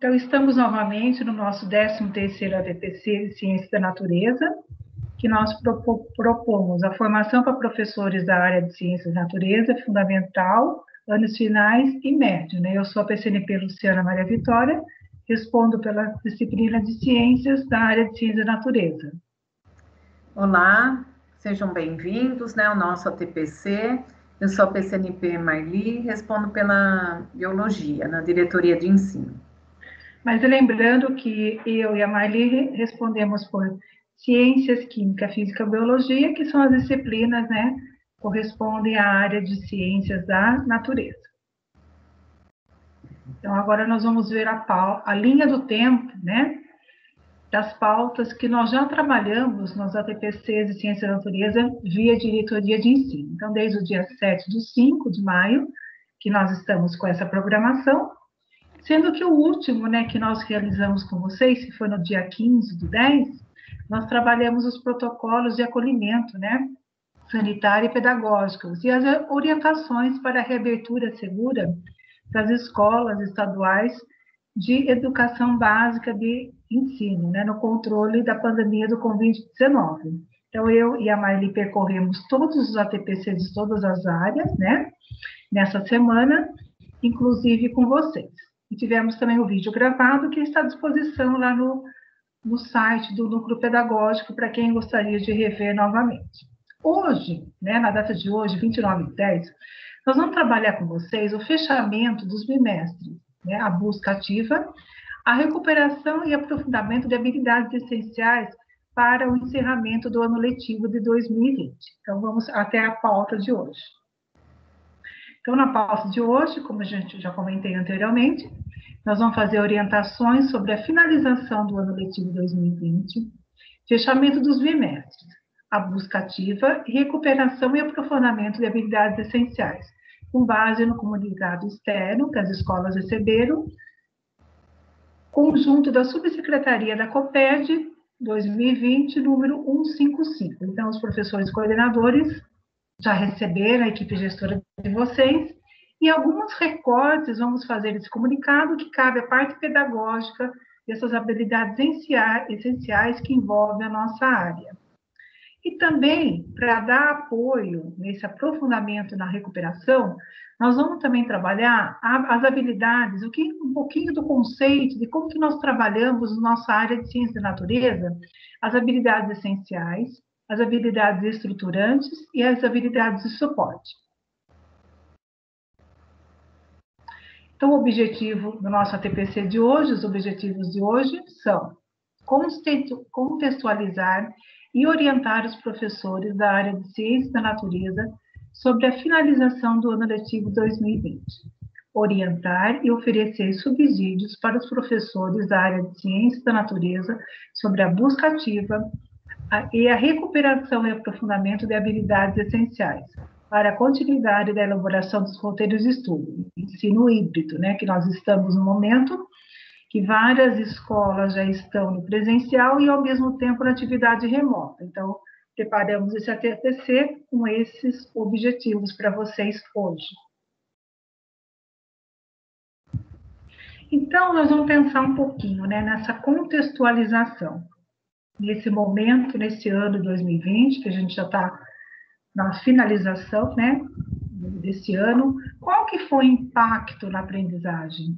Então, estamos novamente no nosso 13º ATPC de Ciências da Natureza, que nós propomos a formação para professores da área de Ciências da Natureza, fundamental, anos finais e médio, né? Eu sou a PCNP Luciana Maria Vitória, respondo pela disciplina de Ciências da área de Ciências da Natureza. Olá, sejam bem-vindos, né, ao nosso ATPC. Eu sou a PCNP Marli, respondo pela Biologia, na Diretoria de Ensino. Mas lembrando que eu e a Marli respondemos por Ciências, Química, Física e Biologia, que são as disciplinas, né, correspondem à área de Ciências da Natureza. Então, agora nós vamos ver a linha do tempo, né, das pautas que nós já trabalhamos nos ATPCs de Ciência da Natureza via Diretoria de Ensino. Então, desde o dia 7/5 de maio, que nós estamos com essa programação, sendo que o último, né, que nós realizamos com vocês, que foi no dia 15/10, nós trabalhamos os protocolos de acolhimento, né, sanitário e pedagógicos, e as orientações para a reabertura segura das escolas estaduais de educação básica de ensino, né, no controle da pandemia do Covid-19. Então, eu e a Marli percorremos todos os ATPCs de todas as áreas, né, nessa semana, inclusive com vocês. E tivemos também o vídeo gravado, que está à disposição lá no site do Núcleo Pedagógico, para quem gostaria de rever novamente. Hoje, né, na data de hoje, 29/10, nós vamos trabalhar com vocês o fechamento dos bimestres, né, a busca ativa, a recuperação e aprofundamento de habilidades essenciais para o encerramento do ano letivo de 2020. Então, vamos até a pauta de hoje. Então, na pauta de hoje, como a gente já comentei anteriormente, nós vamos fazer orientações sobre a finalização do ano letivo 2020, fechamento dos bimestres, a busca ativa e recuperação e aprofundamento de habilidades essenciais, com base no comunicado externo que as escolas receberam, conjunto da Subsecretaria da COPED 2020, número 155. Então, os professores coordenadores já receberam, a equipe gestora de vocês, e alguns recortes vamos fazer desse comunicado que cabe à parte pedagógica dessas habilidades essenciais que envolvem a nossa área. E também, para dar apoio nesse aprofundamento na recuperação, nós vamos também trabalhar as habilidades, um pouquinho do conceito de como que nós trabalhamos na nossa área de ciência da natureza, as habilidades essenciais, as habilidades estruturantes e as habilidades de suporte. Então, o objetivo do nosso ATPC de hoje, os objetivos de hoje são contextualizar e orientar os professores da área de ciência da natureza sobre a finalização do ano letivo 2020. Orientar e oferecer subsídios para os professores da área de ciência da natureza sobre a busca ativa e a recuperação e aprofundamento de habilidades essenciais para a continuidade da elaboração dos roteiros de estudo, ensino híbrido, né, que nós estamos no momento que várias escolas já estão no presencial e, ao mesmo tempo, na atividade remota. Então, preparamos esse ATPC com esses objetivos para vocês hoje. Então, nós vamos pensar um pouquinho, né, nessa contextualização. Nesse momento, nesse ano 2020, que a gente já está na finalização, né, desse ano, qual que foi o impacto na aprendizagem?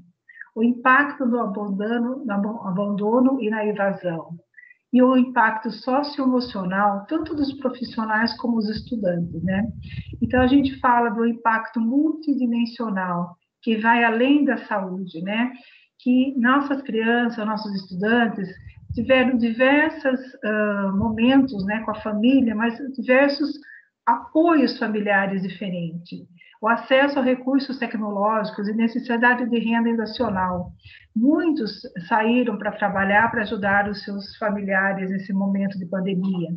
O impacto do abandono e na evasão, e o impacto socioemocional, tanto dos profissionais como dos estudantes, né? Então, a gente fala do impacto multidimensional, que vai além da saúde, né? Que nossas crianças, nossos estudantes, tiveram diversos momentos, né, com a família, mas diversos apoios familiares diferentes, o acesso a recursos tecnológicos e necessidade de renda nacional. Muitos saíram para trabalhar, para ajudar os seus familiares nesse momento de pandemia.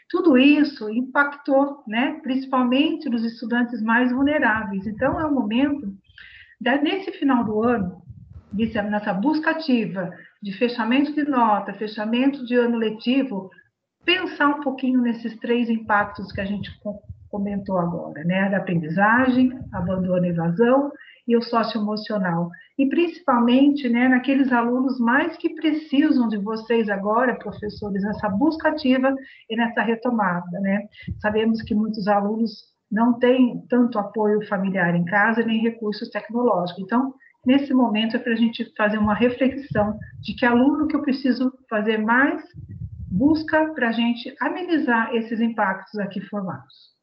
Tudo isso impactou, né, principalmente nos estudantes mais vulneráveis. Então, é um momento, nesse final do ano, nessa busca ativa de fechamento de nota, fechamento de ano letivo, pensar um pouquinho nesses 3 impactos que a gente comentou agora, né? Da aprendizagem, abandono e evasão, e o socioemocional. E principalmente, né, naqueles alunos mais que precisam de vocês agora, professores, nessa busca ativa e nessa retomada, né? Sabemos que muitos alunos não têm tanto apoio familiar em casa, nem recursos tecnológicos. Então, nesse momento é para a gente fazer uma reflexão de que aluno que eu preciso fazer mais busca para a gente amenizar esses impactos aqui formados.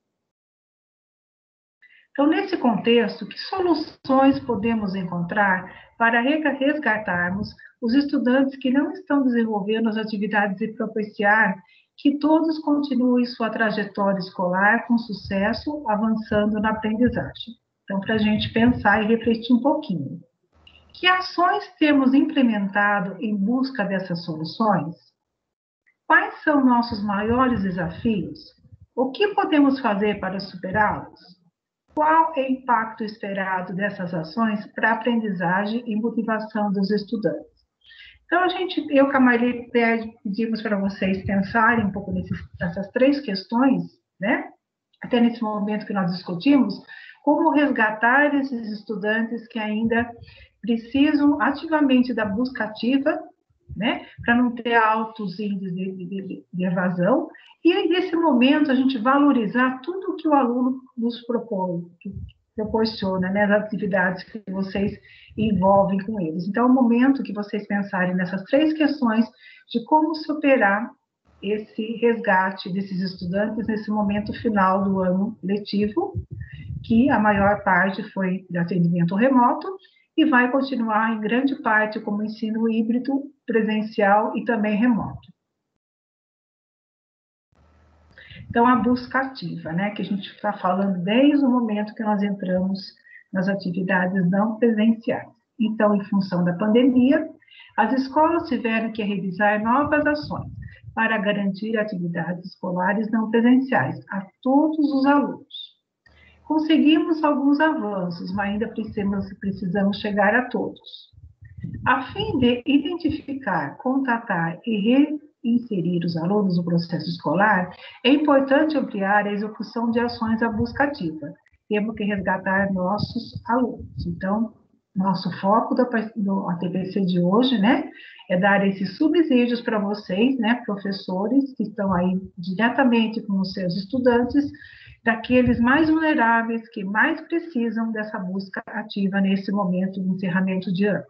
Então, nesse contexto, que soluções podemos encontrar para resgatarmos os estudantes que não estão desenvolvendo as atividades e propiciar que todos continuem sua trajetória escolar com sucesso, avançando na aprendizagem? Então, para a gente pensar e refletir um pouquinho. Que ações temos implementado em busca dessas soluções? Quais são nossos maiores desafios? O que podemos fazer para superá-los? Qual é o impacto esperado dessas ações para a aprendizagem e motivação dos estudantes? Então, eu com a Maria pedimos para vocês pensarem um pouco nessas três questões, né? Até nesse momento que nós discutimos, como resgatar esses estudantes que ainda precisam ativamente da busca ativa, né, para não ter altos índices de evasão, e nesse momento a gente valorizar tudo que o aluno nos propõe, que proporciona, né, as atividades que vocês envolvem com eles. Então, é o momento que vocês pensarem nessas três questões de como superar esse resgate desses estudantes nesse momento final do ano letivo, que a maior parte foi de atendimento remoto, e vai continuar em grande parte como ensino híbrido, presencial e também remoto. Então, a busca ativa, né, que a gente está falando desde o momento que nós entramos nas atividades não presenciais. Então, em função da pandemia, as escolas tiveram que revisar novas ações para garantir atividades escolares não presenciais a todos os alunos. Conseguimos alguns avanços, mas ainda precisamos chegar a todos. A fim de identificar, contatar e reinserir os alunos no processo escolar, é importante ampliar a execução de ações à busca ativa. Temos que resgatar nossos alunos. Então, nosso foco do ATPC de hoje, né, é dar esses subsídios para vocês, né, professores que estão aí diretamente com os seus estudantes, daqueles mais vulneráveis que mais precisam dessa busca ativa nesse momento de encerramento de ano.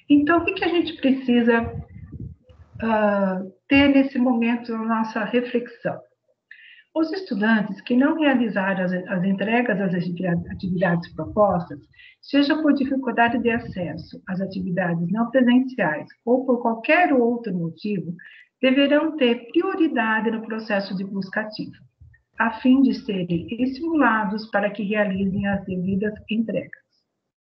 Então, o que a gente precisa ter nesse momento na nossa reflexão? Os estudantes que não realizaram as entregas das atividades propostas, seja por dificuldade de acesso às atividades não presenciais ou por qualquer outro motivo, deverão ter prioridade no processo de busca ativa, a fim de serem estimulados para que realizem as devidas entregas.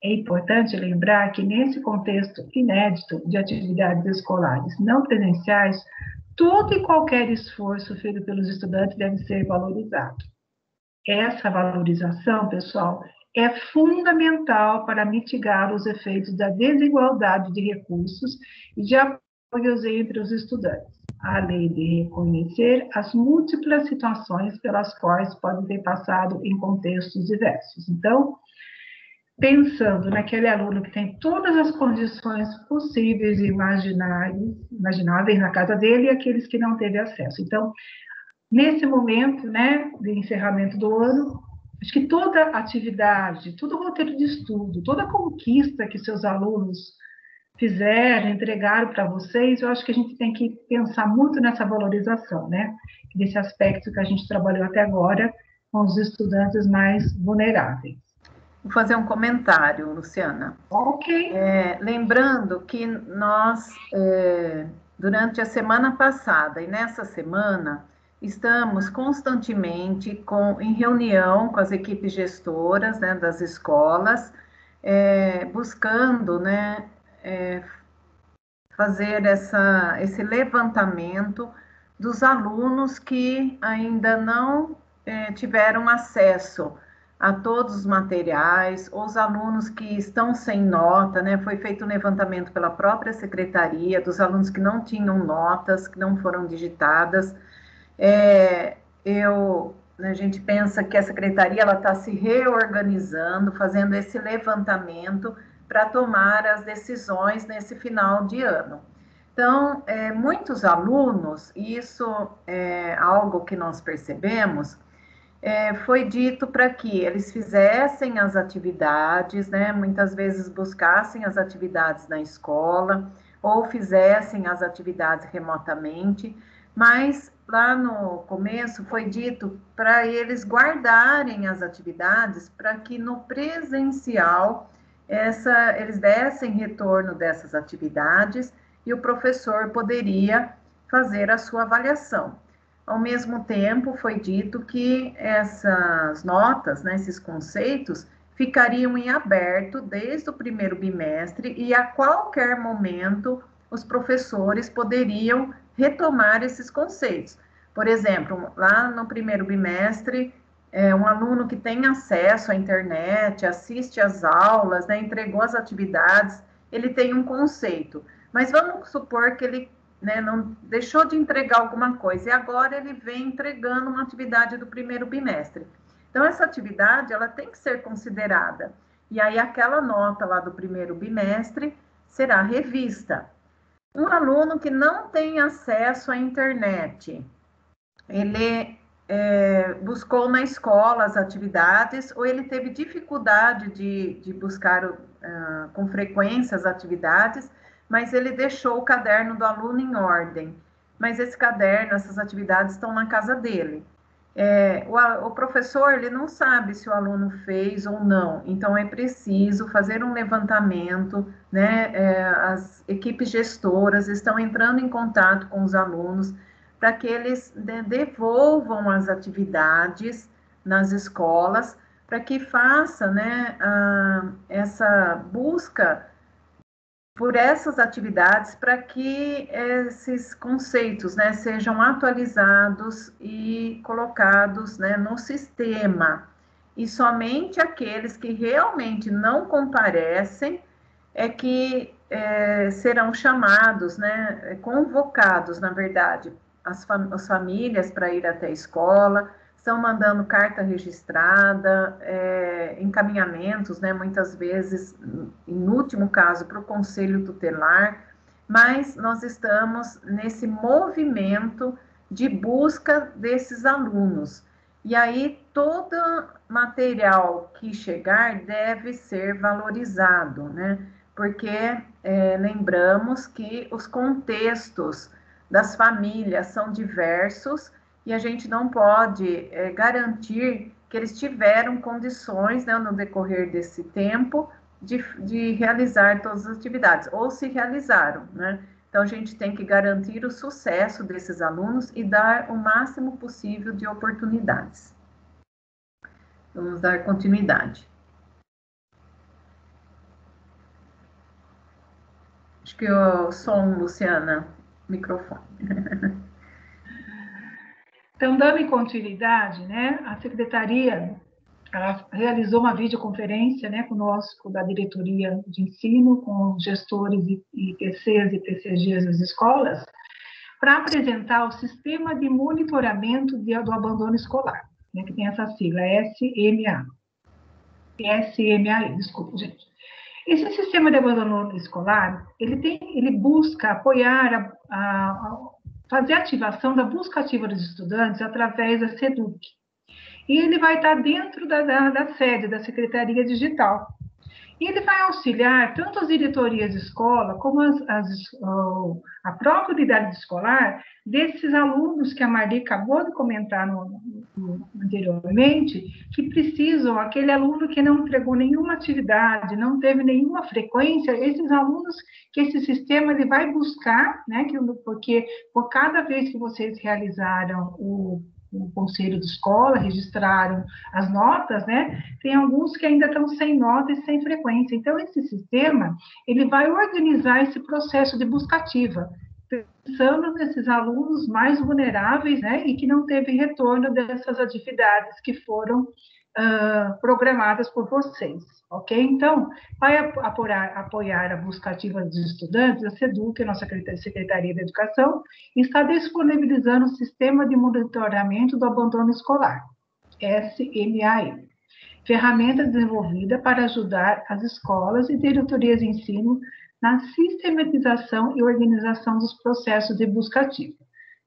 É importante lembrar que, nesse contexto inédito de atividades escolares não presenciais, todo e qualquer esforço feito pelos estudantes deve ser valorizado. Essa valorização, pessoal, é fundamental para mitigar os efeitos da desigualdade de recursos e de apoios entre os estudantes, além de reconhecer as múltiplas situações pelas quais podem ter passado em contextos diversos. Então, pensando naquele aluno que tem todas as condições possíveis e imagináveis na casa dele e aqueles que não teve acesso. Então, nesse momento, né, de encerramento do ano, acho que toda atividade, todo roteiro de estudo, toda conquista que seus alunos fizeram, entregaram para vocês, eu acho que a gente tem que pensar muito nessa valorização, né, desse aspecto que a gente trabalhou até agora com os estudantes mais vulneráveis. Vou fazer um comentário, Luciana. Ok. Lembrando que nós, durante a semana passada e nessa semana, estamos constantemente em reunião com as equipes gestoras, né, das escolas, buscando, né, fazer esse levantamento dos alunos que ainda não tiveram acesso a todos os materiais, os alunos que estão sem nota, né? Foi feito um levantamento pela própria secretaria dos alunos que não tinham notas, que não foram digitadas. Eu a gente pensa que a secretaria está se reorganizando, fazendo esse levantamento para tomar as decisões nesse final de ano. Então, muitos alunos, e isso é algo que nós percebemos, foi dito para que eles fizessem as atividades, né? Muitas vezes buscassem as atividades na escola ou fizessem as atividades remotamente, mas lá no começo foi dito para eles guardarem as atividades para que no presencial eles dessem retorno dessas atividades e o professor poderia fazer a sua avaliação. Ao mesmo tempo, foi dito que essas notas, né, esses conceitos, ficariam em aberto desde o primeiro bimestre e a qualquer momento os professores poderiam retomar esses conceitos. Por exemplo, lá no primeiro bimestre, um aluno que tem acesso à internet, assiste às aulas, né, entregou as atividades, ele tem um conceito. Mas vamos supor que ele, né, não deixou de entregar alguma coisa e agora ele vem entregando uma atividade do primeiro bimestre. Então, essa atividade ela tem que ser considerada. E aí, aquela nota lá do primeiro bimestre será revista. Um aluno que não tem acesso à internet, ele buscou na escola as atividades ou ele teve dificuldade de buscar com frequência as atividades, mas ele deixou o caderno do aluno em ordem. Mas esse caderno, essas atividades estão na casa dele. O professor, ele não sabe se o aluno fez ou não, então é preciso fazer um levantamento, né? As equipes gestoras estão entrando em contato com os alunos para que eles devolvam as atividades nas escolas, para que faça, né, essa busca por essas atividades para que esses conceitos, né, sejam atualizados e colocados, né, no sistema. E somente aqueles que realmente não comparecem é que serão chamados, né, convocados, na verdade, as famílias para ir até a escola, estão mandando carta registrada, encaminhamentos, né, muitas vezes, em último caso, para o Conselho Tutelar, mas nós estamos nesse movimento de busca desses alunos. E aí, todo material que chegar deve ser valorizado, né? Porque lembramos que os contextos das famílias são diversos e a gente não pode garantir que eles tiveram condições, né, no decorrer desse tempo de realizar todas as atividades, ou se realizaram, né? Então, a gente tem que garantir o sucesso desses alunos e dar o máximo possível de oportunidades. Vamos dar continuidade. Acho que o som, Luciana, microfone. Então, dando continuidade, né, a Secretaria ela realizou uma videoconferência, né, conosco, da diretoria de ensino, com gestores e PCs e PCGs das escolas, para apresentar o sistema de monitoramento do abandono escolar, né, que tem essa sigla, SMA. SMA, desculpa, gente. Esse sistema de abandono escolar, ele busca apoiar fazer a ativação da busca ativa dos estudantes através da SEDUC. E ele vai estar dentro da sede da Secretaria Digital. E ele vai auxiliar tanto as diretorias de escola, como a própria unidade escolar, desses alunos que a Marli acabou de comentar anteriormente, que precisam, aquele aluno que não entregou nenhuma atividade, não teve nenhuma frequência, esses alunos que esse sistema ele vai buscar, né, porque por cada vez que vocês realizaram o conselho de escola, registraram as notas, né? Tem alguns que ainda estão sem nota e sem frequência. Então, esse sistema, ele vai organizar esse processo de busca ativa, pensando nesses alunos mais vulneráveis, né? E que não teve retorno dessas atividades que foram programadas por vocês, ok? Então, vai apoiar a busca ativa dos estudantes, a SEDUC, a nossa Secretaria da Educação, está disponibilizando o sistema de monitoramento do abandono escolar. SMAE, ferramenta desenvolvida para ajudar as escolas e diretorias de ensino na sistematização e organização dos processos de busca ativa.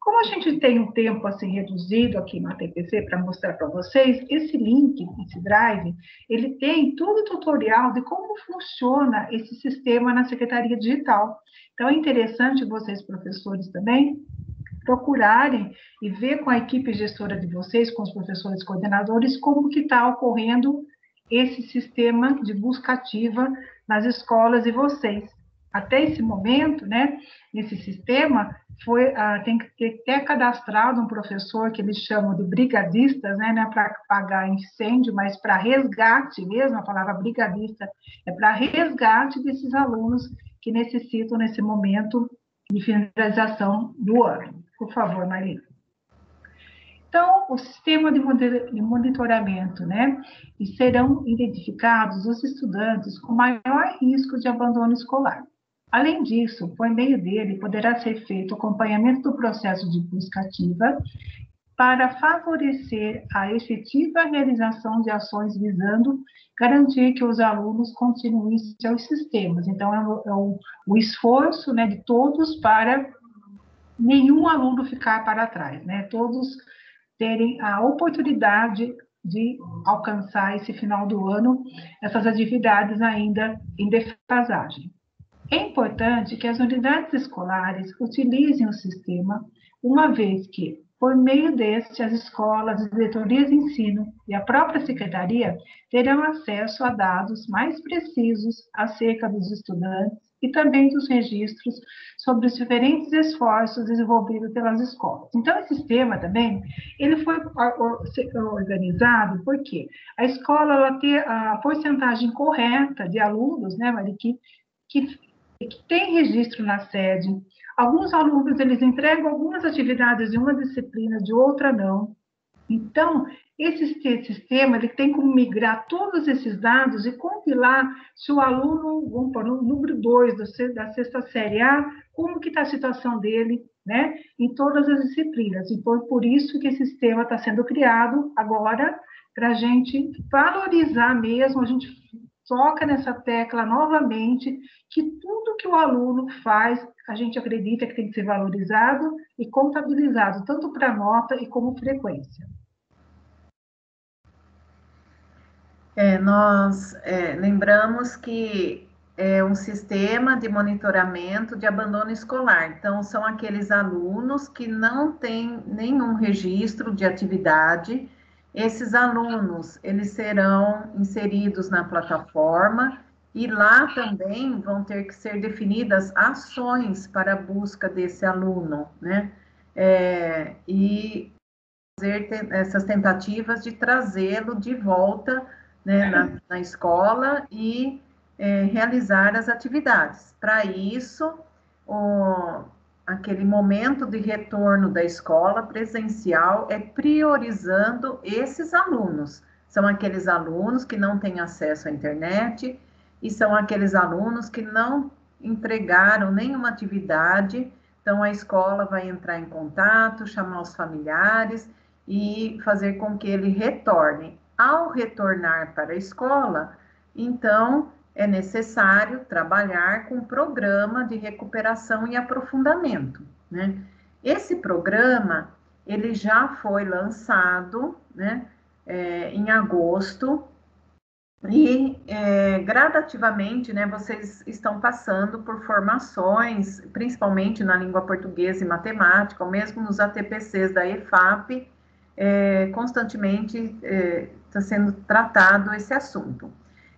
Como a gente tem um tempo assim reduzido aqui no ATPC para mostrar para vocês, esse link, esse drive, ele tem todo o tutorial de como funciona esse sistema na Secretaria Digital. Então, é interessante vocês, professores, também procurarem e ver com a equipe gestora de vocês, com os professores coordenadores, como que está ocorrendo esse sistema de busca ativa nas escolas de vocês. Até esse momento, né, nesse sistema, tem que ter até cadastrado um professor que eles chamam de brigadistas, né, não é para apagar incêndio, mas para resgate mesmo, a palavra brigadista é para resgate desses alunos que necessitam, nesse momento, de finalização do ano. Por favor, Maria. Então, o sistema de monitoramento, né? E serão identificados os estudantes com maior risco de abandono escolar. Além disso, por meio dele, poderá ser feito o acompanhamento do processo de busca ativa para favorecer a efetiva realização de ações visando garantir que os alunos continuem seus sistemas. Então, o esforço, né, de todos para nenhum aluno ficar para trás, né? Todos terem a oportunidade de alcançar esse final do ano, essas atividades ainda em defasagem. É importante que as unidades escolares utilizem o sistema, uma vez que, por meio deste, as escolas, as diretorias de ensino e a própria secretaria terão acesso a dados mais precisos acerca dos estudantes e também dos registros sobre os diferentes esforços desenvolvidos pelas escolas. Então, esse sistema também, ele foi organizado porque a escola ela tem a porcentagem correta de alunos, né, Mari, que tem registro na sede. Alguns alunos, eles entregam algumas atividades de uma disciplina, de outra não. Então, esse sistema, ele tem como migrar todos esses dados e compilar se o aluno, vamos pôr, no número 2 da sexta série A, como que está a situação dele, né, em todas as disciplinas. Então, por isso que esse sistema está sendo criado agora, para a gente valorizar mesmo, a gente toca nessa tecla novamente, que tudo que o aluno faz, a gente acredita que tem que ser valorizado e contabilizado, tanto para nota e como frequência. Nós lembramos que é um sistema de monitoramento de abandono escolar. Então, são aqueles alunos que não têm nenhum registro de atividade. Esses alunos, eles serão inseridos na plataforma e lá também vão ter que ser definidas ações para a busca desse aluno, né? E fazer essas tentativas de trazê-lo de volta, né, na escola e realizar as atividades. Para isso, aquele momento de retorno da escola presencial é priorizando esses alunos. São aqueles alunos que não têm acesso à internet e são aqueles alunos que não entregaram nenhuma atividade. Então, a escola vai entrar em contato, chamar os familiares e fazer com que ele retorne. Ao retornar para a escola, então, é necessário trabalhar com um programa de recuperação e aprofundamento, né? Esse programa, ele já foi lançado, né, em agosto, e gradativamente, né, vocês estão passando por formações, principalmente na língua portuguesa e matemática, ou mesmo nos ATPCs da EFAP, constantemente está sendo tratado esse assunto.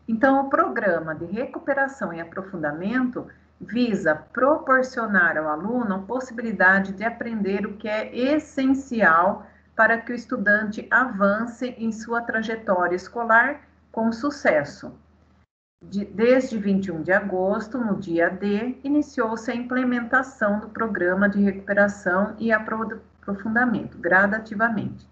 Então, o programa de recuperação e aprofundamento visa proporcionar ao aluno a possibilidade de aprender o que é essencial para que o estudante avance em sua trajetória escolar com sucesso. Desde 21 de agosto, no dia D, iniciou-se a implementação do programa de recuperação e aprofundamento, gradativamente.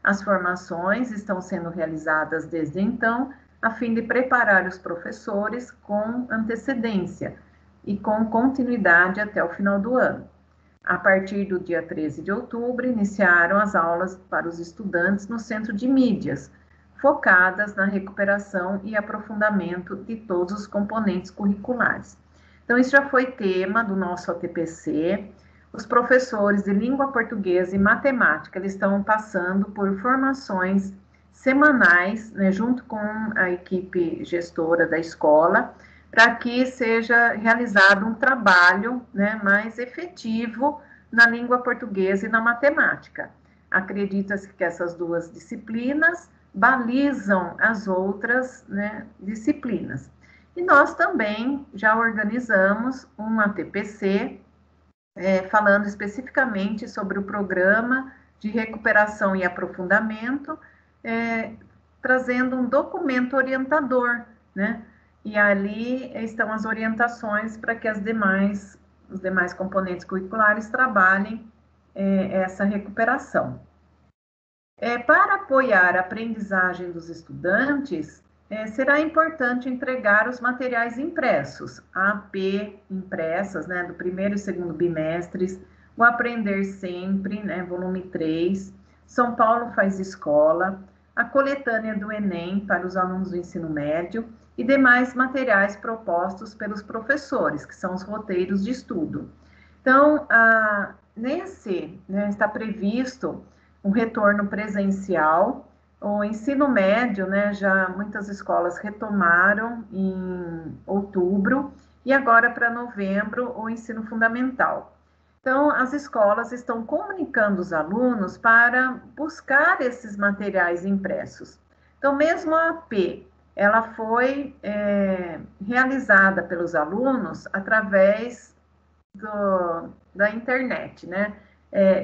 As formações estão sendo realizadas desde então, a fim de preparar os professores com antecedência e com continuidade até o final do ano. A partir do dia 13 de outubro, iniciaram as aulas para os estudantes no Centro de Mídias, focadas na recuperação e aprofundamento de todos os componentes curriculares. Então, isso já foi tema do nosso ATPC. Os professores de língua portuguesa e matemática, eles estão passando por formações semanais, né, junto com a equipe gestora da escola, para que seja realizado um trabalho, né, mais efetivo na língua portuguesa e na matemática. Acredita-se que essas duas disciplinas balizam as outras, né, disciplinas. E nós também já organizamos um ATPC, falando especificamente sobre o programa de recuperação e aprofundamento, trazendo um documento orientador, né? E ali estão as orientações para que os demais componentes curriculares trabalhem essa recuperação. Para apoiar a aprendizagem dos estudantes, será importante entregar os materiais impressos, a AP impressas, né, do primeiro e segundo bimestres, o Aprender Sempre, né, volume 3, São Paulo Faz Escola, a coletânea do Enem para os alunos do ensino médio e demais materiais propostos pelos professores, que são os roteiros de estudo. Então, está previsto um retorno presencial. O ensino médio, né, já muitas escolas retomaram em outubro, e agora para novembro o ensino fundamental. Então, as escolas estão comunicando os alunos para buscar esses materiais impressos. Então, mesmo a AP, ela foi realizada pelos alunos através da internet, né?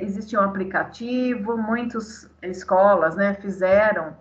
Existe um aplicativo, muitas escolas, né, fizeram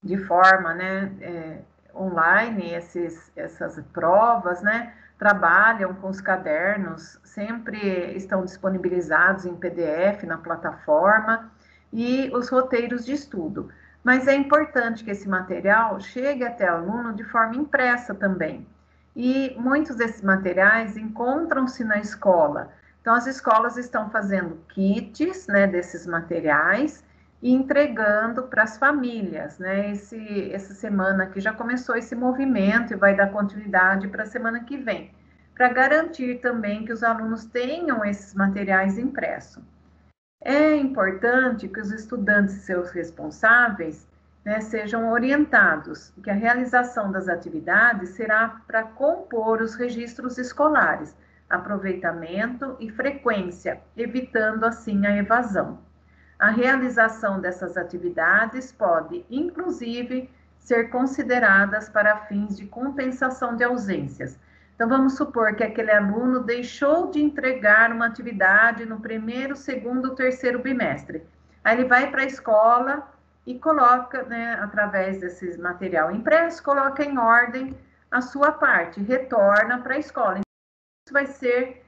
de forma, né, online essas provas, né, trabalham com os cadernos, sempre estão disponibilizados em PDF na plataforma, e os roteiros de estudo. Mas é importante que esse material chegue até o aluno de forma impressa também. E muitos desses materiais encontram-se na escola. Então, as escolas estão fazendo kits, né, desses materiais e entregando para as famílias, né? Essa semana aqui já começou esse movimento e vai dar continuidade para a semana que vem, para garantir também que os alunos tenham esses materiais impressos. É importante que os estudantes e seus responsáveis, né, sejam orientados, que a realização das atividades será para compor os registros escolares, aproveitamento e frequência, evitando assim a evasão. A realização dessas atividades pode, inclusive, ser consideradas para fins de compensação de ausências. Então, vamos supor que aquele aluno deixou de entregar uma atividade no primeiro, segundo, terceiro bimestre. Aí ele vai para a escola e coloca, né, através desse material impresso, coloca em ordem a sua parte, retorna para a escola. Então, isso vai ser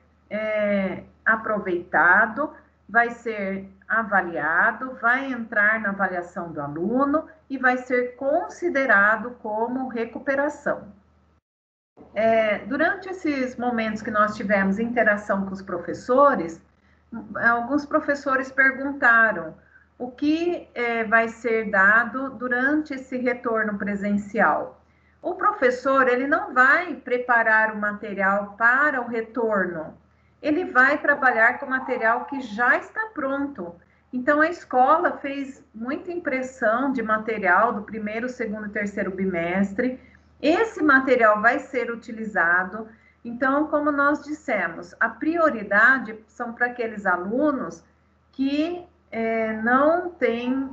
aproveitado, vai ser avaliado, vai entrar na avaliação do aluno e vai ser considerado como recuperação. Durante esses momentos que nós tivemos interação com os professores, alguns professores perguntaram o que vai ser dado durante esse retorno presencial. O professor, ele não vai preparar o material para o retorno, ele vai trabalhar com o material que já está pronto. Então, a escola fez muita impressão de material do primeiro, segundo e terceiro bimestre. Esse material vai ser utilizado. Então, como nós dissemos, a prioridade são para aqueles alunos que não têm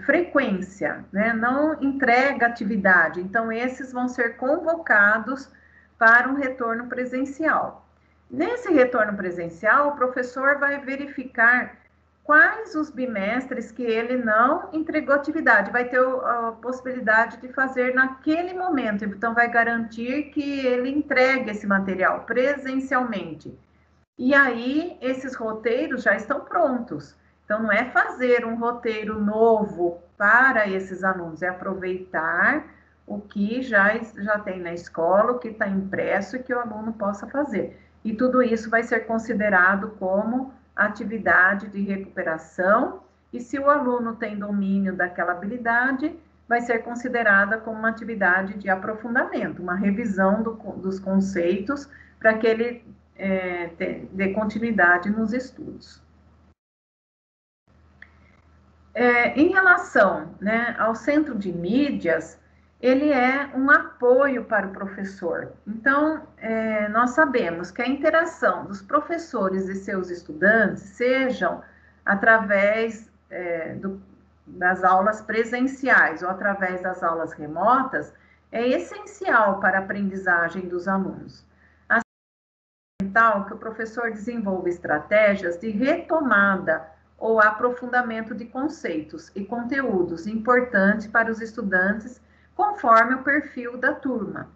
frequência, né? Não entrega atividade. Então, esses vão ser convocados para um retorno presencial. Nesse retorno presencial, o professor vai verificar quais os bimestres que ele não entregou atividade, vai ter a possibilidade de fazer naquele momento, então vai garantir que ele entregue esse material presencialmente. E aí, esses roteiros já estão prontos. Então, não é fazer um roteiro novo para esses alunos, é aproveitar o que já tem na escola, o que está impresso e que o aluno possa fazer. e tudo isso vai ser considerado como atividade de recuperação, e se o aluno tem domínio daquela habilidade, vai ser considerada como uma atividade de aprofundamento, uma revisão dos conceitos para que ele dê continuidade nos estudos. Em relação, né, ao centro de mídias, ele é um apoio para o professor. Então, nós sabemos que a interação dos professores e seus estudantes, sejam através das aulas presenciais ou através das aulas remotas, é essencial para a aprendizagem dos alunos. Assim, é fundamental que o professor desenvolva estratégias de retomada ou aprofundamento de conceitos e conteúdos importantes para os estudantes, conforme o perfil da turma.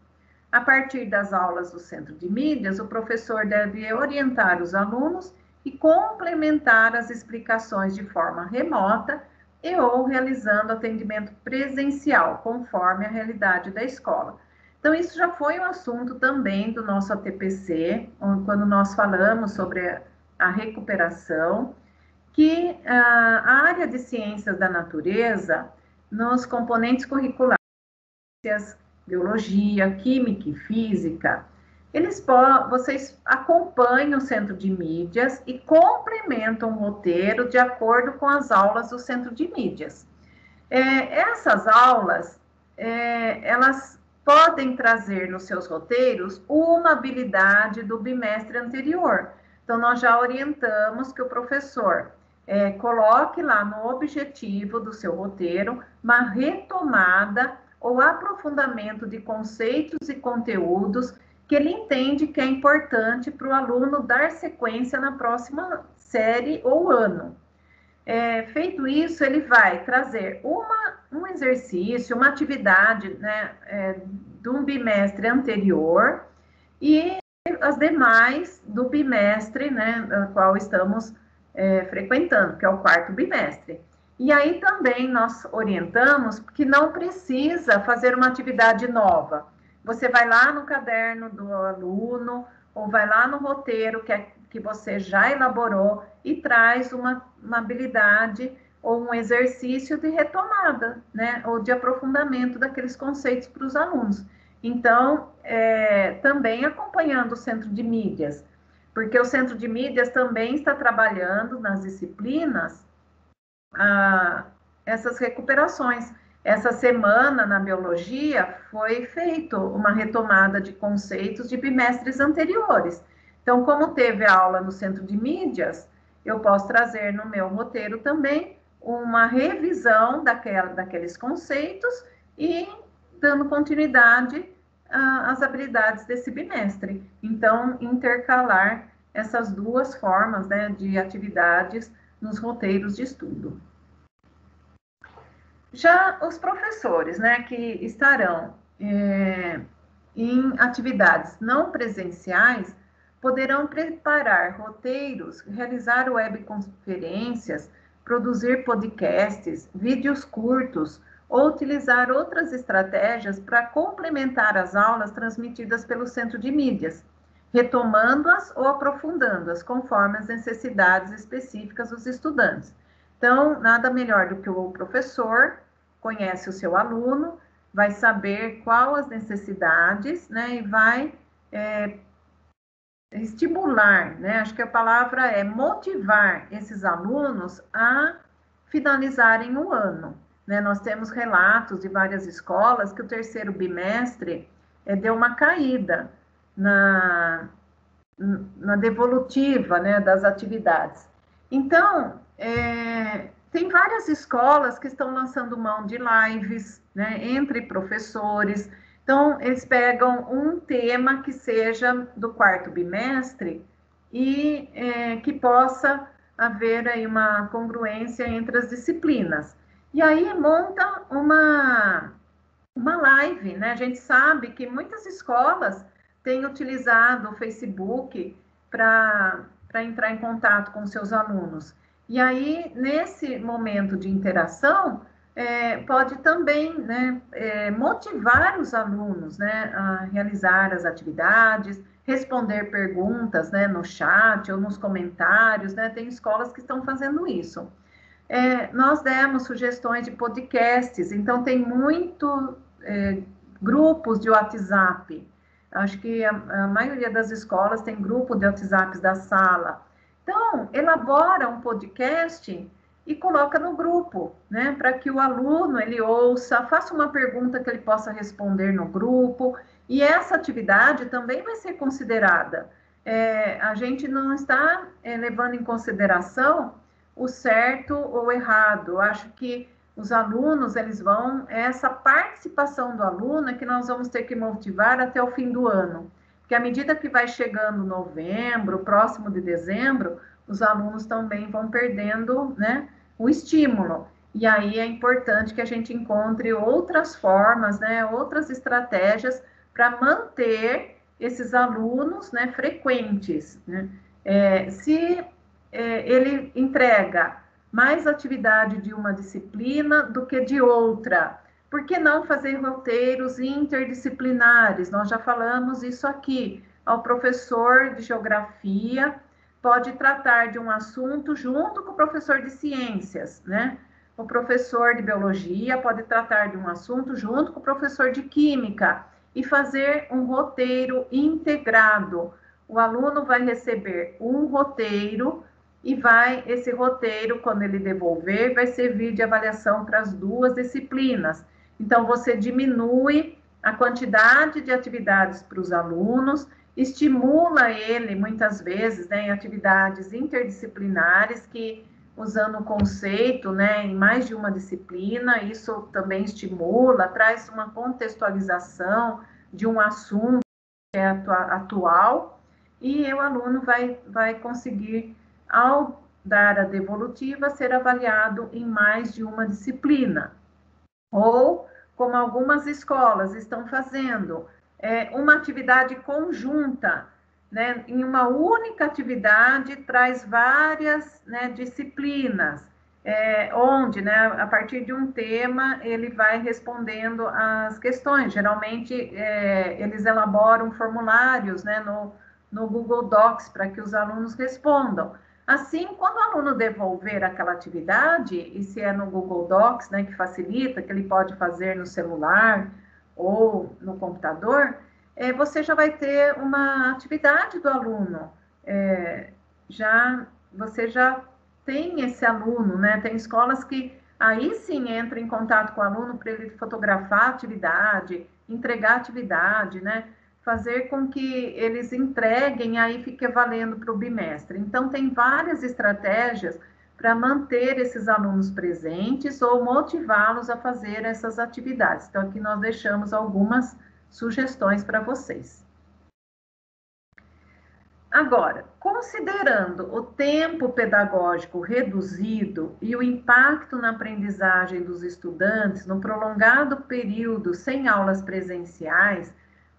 A partir das aulas do Centro de Mídias, o professor deve orientar os alunos e complementar as explicações de forma remota e ou realizando atendimento presencial, conforme a realidade da escola. Então, isso já foi um assunto também do nosso ATPC, quando nós falamos sobre a recuperação, que a área de ciências da natureza, nos componentes curriculares, biologia, química e física, vocês acompanham o Centro de Mídias e complementam o roteiro de acordo com as aulas do Centro de Mídias. Essas aulas, elas podem trazer nos seus roteiros uma habilidade do bimestre anterior. Então, nós já orientamos que o professor coloque lá no objetivo do seu roteiro uma retomada ou aprofundamento de conceitos e conteúdos que ele entende que é importante para o aluno dar sequência na próxima série ou ano. Feito isso, ele vai trazer um exercício, uma atividade, né, de um bimestre anterior e as demais do bimestre, né, no qual estamos frequentando, que é o quarto bimestre. E aí também nós orientamos que não precisa fazer uma atividade nova. Você vai lá no caderno do aluno, ou vai lá no roteiro que você já elaborou e traz uma habilidade ou um exercício de retomada, né, ou de aprofundamento daqueles conceitos para os alunos. Então, também acompanhando o Centro de Mídias, porque o Centro de Mídias também está trabalhando nas disciplinas essas recuperações. Essa semana, na biologia, foi feito uma retomada de conceitos de bimestres anteriores. Então, como teve a aula no Centro de Mídias, eu posso trazer no meu roteiro também uma revisão daqueles conceitos e dando continuidade às habilidades desse bimestre. Então, intercalar essas duas formas, né, de atividades nos roteiros de estudo. Já os professores, né, que estarão em atividades não presenciais, poderão preparar roteiros, realizar webconferências, produzir podcasts, vídeos curtos, ou utilizar outras estratégias para complementar as aulas transmitidas pelo Centro de Mídias, retomando-as ou aprofundando-as, conforme as necessidades específicas dos estudantes. Então, nada melhor do que o professor conhece o seu aluno, vai saber quais as necessidades, né, e vai estimular, né, acho que a palavra é motivar esses alunos a finalizarem o ano. Né? Nós temos relatos de várias escolas que o terceiro bimestre deu uma caída na devolutiva, né, das atividades. Então, tem várias escolas que estão lançando mão de lives, né, entre professores. Então, eles pegam um tema que seja do quarto bimestre e que possa haver aí uma congruência entre as disciplinas. E aí monta uma live, né? A gente sabe que muitas escolas têm utilizado o Facebook para entrar em contato com seus alunos. E aí, nesse momento de interação, pode também, né, motivar os alunos, né, a realizar as atividades, responder perguntas, né, no chat ou nos comentários, né, tem escolas que estão fazendo isso. Nós demos sugestões de podcasts, então tem muito grupos de WhatsApp. Acho que a maioria das escolas tem grupo de WhatsApp da sala. Então, elabora um podcast e coloca no grupo, né, para que o aluno ele ouça, faça uma pergunta que ele possa responder no grupo, e essa atividade também vai ser considerada. A gente não está levando em consideração o certo ou o errado. Eu acho que os alunos, eles vão, essa participação do aluno é que nós vamos ter que motivar até o fim do ano. Porque à medida que vai chegando novembro, próximo de dezembro, os alunos também vão perdendo, né, o estímulo. E aí é importante que a gente encontre outras formas, né, outras estratégias para manter esses alunos, né, frequentes, né? Se ele entrega mais atividade de uma disciplina do que de outra, por que não fazer roteiros interdisciplinares? Nós já falamos isso aqui. O professor de geografia pode tratar de um assunto junto com o professor de ciências, né? O professor de biologia pode tratar de um assunto junto com o professor de química e fazer um roteiro integrado. O aluno vai receber um roteiro e esse roteiro, quando ele devolver, vai servir de avaliação para as duas disciplinas. Então, você diminui a quantidade de atividades para os alunos, estimula ele, muitas vezes, né, em atividades interdisciplinares, que, usando o conceito, né, em mais de uma disciplina, isso também estimula, traz uma contextualização de um assunto que é atual, e o aluno vai conseguir, ao dar a devolutiva, ser avaliado em mais de uma disciplina. Ou, como algumas escolas estão fazendo, uma atividade conjunta, né? Em uma única atividade, traz várias, né, disciplinas, onde, né, a partir de um tema, ele vai respondendo as questões. Geralmente, eles elaboram formulários, né, no Google Docs, para que os alunos respondam. Assim, quando o aluno devolver aquela atividade, e se é no Google Docs, né, que facilita, que ele pode fazer no celular ou no computador, você já vai ter uma atividade do aluno. Você já tem esse aluno, né? Tem escolas que aí sim entram em contato com o aluno para ele fotografar a atividade, entregar a atividade, né? Fazer com que eles entreguem, aí fique valendo para o bimestre. Então, tem várias estratégias para manter esses alunos presentes ou motivá-los a fazer essas atividades. Então, aqui nós deixamos algumas sugestões para vocês. Agora, considerando o tempo pedagógico reduzido e o impacto na aprendizagem dos estudantes no prolongado período sem aulas presenciais,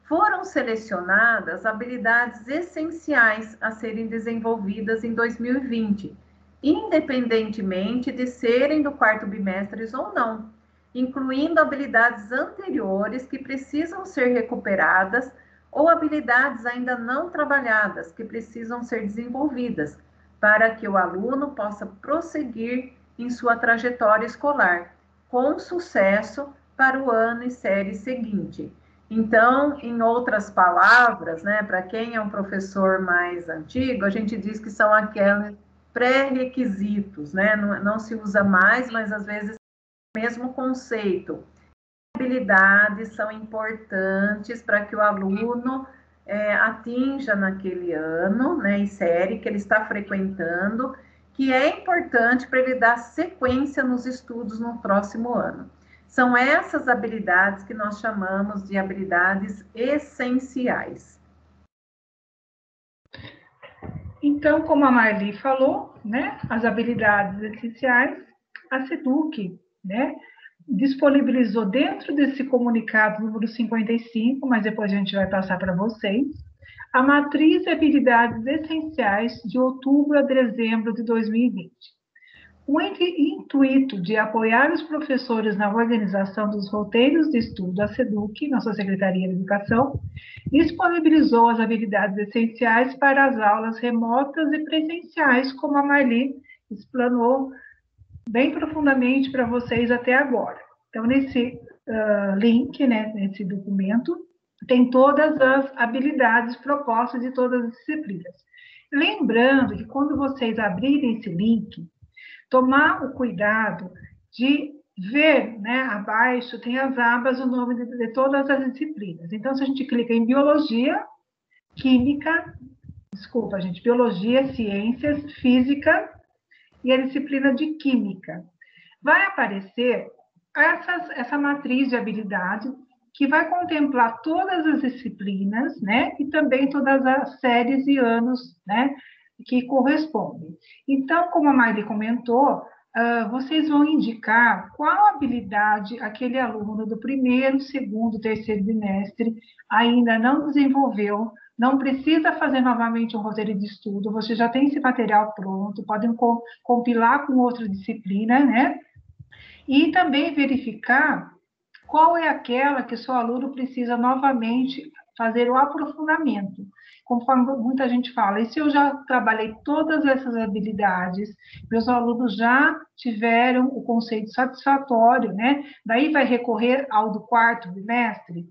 foram selecionadas habilidades essenciais a serem desenvolvidas em 2020, independentemente de serem do quarto bimestre ou não, incluindo habilidades anteriores que precisam ser recuperadas ou habilidades ainda não trabalhadas que precisam ser desenvolvidas para que o aluno possa prosseguir em sua trajetória escolar com sucesso para o ano e série seguinte. Então, em outras palavras, né, para quem é um professor mais antigo, a gente diz que são aqueles pré-requisitos, né? Não se usa mais, mas às vezes é o mesmo conceito. Habilidades são importantes para que o aluno atinja naquele ano, né, e série que ele está frequentando, que é importante para ele dar sequência nos estudos no próximo ano. São essas habilidades que nós chamamos de habilidades essenciais. Então, como a Marli falou, né, as habilidades essenciais, a SEDUC, né, disponibilizou dentro desse comunicado número 55, mas depois a gente vai passar para vocês, a matriz de habilidades essenciais de outubro a dezembro de 2020. O intuito de apoiar os professores na organização dos roteiros de estudo da SEDUC, nossa Secretaria de Educação, disponibilizou as habilidades essenciais para as aulas remotas e presenciais, como a Marli explanou bem profundamente para vocês até agora. Então, nesse link, né, nesse documento, tem todas as habilidades propostas de todas as disciplinas. Lembrando que quando vocês abrirem esse link, tomar o cuidado de ver, né, abaixo tem as abas, o nome de todas as disciplinas. Então, se a gente clica em biologia, química, desculpa, gente, biologia, ciências, física e a disciplina de química, vai aparecer essa matriz de habilidade que vai contemplar todas as disciplinas, né, e também todas as séries e anos, né, que correspondem. Então, como a Maile comentou, vocês vão indicar qual habilidade aquele aluno do primeiro, segundo, terceiro bimestre ainda não desenvolveu. Não precisa fazer novamente um roteiro de estudo, você já tem esse material pronto, podem compilar com outra disciplina, né? E também verificar qual é aquela que o seu aluno precisa novamente fazer o aprofundamento. Conforme muita gente fala, e se eu já trabalhei todas essas habilidades, meus alunos já tiveram o conceito satisfatório, né? Daí vai recorrer ao do quarto bimestre?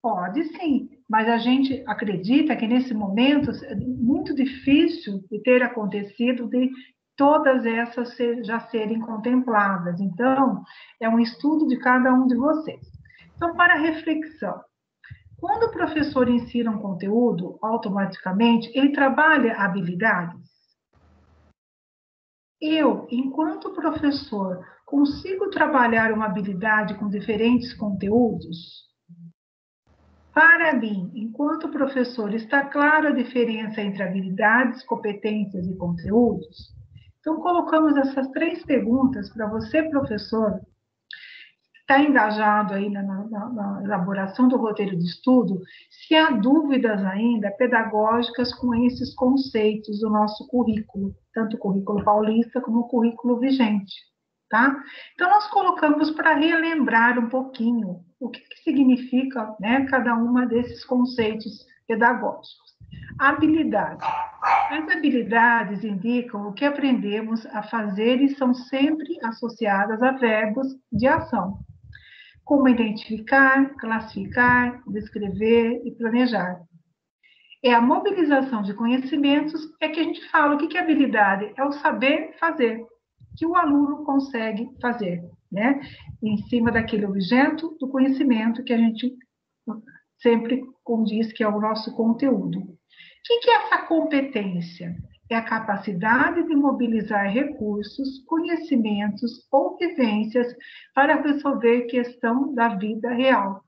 Pode sim, mas a gente acredita que nesse momento é muito difícil de ter acontecido de todas essas já serem contempladas. Então, é um estudo de cada um de vocês. Então, para reflexão, quando o professor ensina um conteúdo, automaticamente, ele trabalha habilidades? Eu, enquanto professor, consigo trabalhar uma habilidade com diferentes conteúdos? Para mim, enquanto professor, está clara a diferença entre habilidades, competências e conteúdos? Então, colocamos essas 3 perguntas para você, professor, está engajado aí na elaboração do roteiro de estudo, se há dúvidas ainda pedagógicas com esses conceitos do nosso currículo, tanto o currículo paulista como o currículo vigente, tá? Então, nós colocamos para relembrar um pouquinho o que significa, né, cada uma desses conceitos pedagógicos. Habilidade. As habilidades indicam o que aprendemos a fazer e são sempre associadas a verbos de ação, como identificar, classificar, descrever e planejar. É a mobilização de conhecimentos, é que a gente fala o que é habilidade, é o saber fazer, que o aluno consegue fazer, né? Em cima daquele objeto do conhecimento que a gente sempre condiz que é o nosso conteúdo. O que é essa competência? É a capacidade de mobilizar recursos, conhecimentos ou vivências para resolver questão da vida real.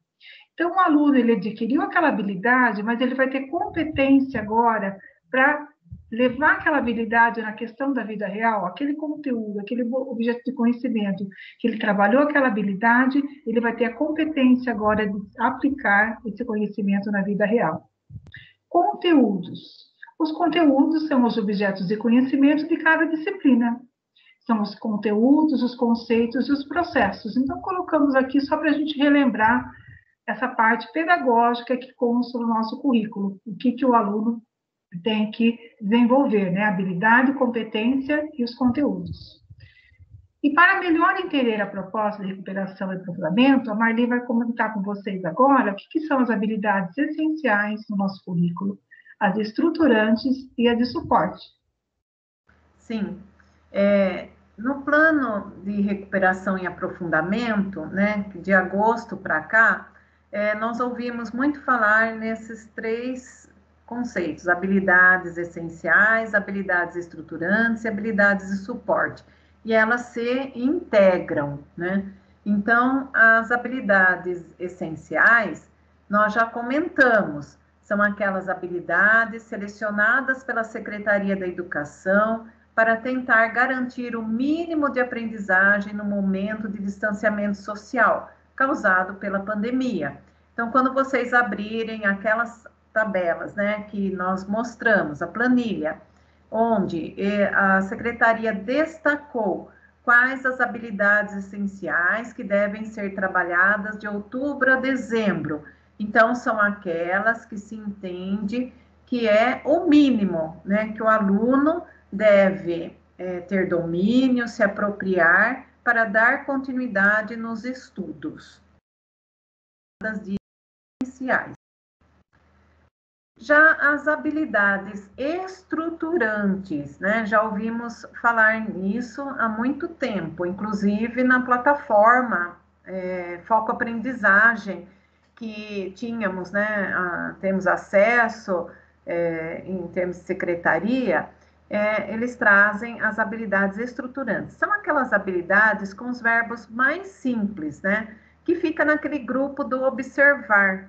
Então, o aluno, ele adquiriu aquela habilidade, mas ele vai ter competência agora para levar aquela habilidade na questão da vida real, aquele conteúdo, aquele objeto de conhecimento, que ele trabalhou aquela habilidade, ele vai ter a competência agora de aplicar esse conhecimento na vida real. Conteúdos. Os conteúdos são os objetos de conhecimento de cada disciplina. São os conteúdos, os conceitos e os processos. Então, colocamos aqui só para a gente relembrar essa parte pedagógica que consta no nosso currículo. O que o aluno tem que desenvolver, né? Habilidade, competência e os conteúdos. E para melhor entender a proposta de recuperação e aprofundamento, a Marli vai comentar com vocês agora o que são as habilidades essenciais no nosso currículo, as estruturantes e as de suporte. Sim. No plano de recuperação e aprofundamento, né, de agosto para cá, nós ouvimos muito falar nesses 3 conceitos: habilidades essenciais, habilidades estruturantes e habilidades de suporte. E elas se integram, né? Então, as habilidades essenciais, nós já comentamos, são aquelas habilidades selecionadas pela Secretaria da Educação para tentar garantir o mínimo de aprendizagem no momento de distanciamento social causado pela pandemia. Então, quando vocês abrirem aquelas tabelas, né, que nós mostramos, a planilha, onde a Secretaria destacou quais as habilidades essenciais que devem ser trabalhadas de outubro a dezembro. Então, são aquelas que se entende que é o mínimo, né, que o aluno deve ter domínio, se apropriar para dar continuidade nos estudos. Das essenciais. Já as habilidades estruturantes, né? Já ouvimos falar nisso há muito tempo, inclusive na plataforma Foco Aprendizagem, que tínhamos, né? Temos acesso em termos de secretaria, eles trazem as habilidades estruturantes. São aquelas habilidades com os verbos mais simples, né? Que fica naquele grupo do observar.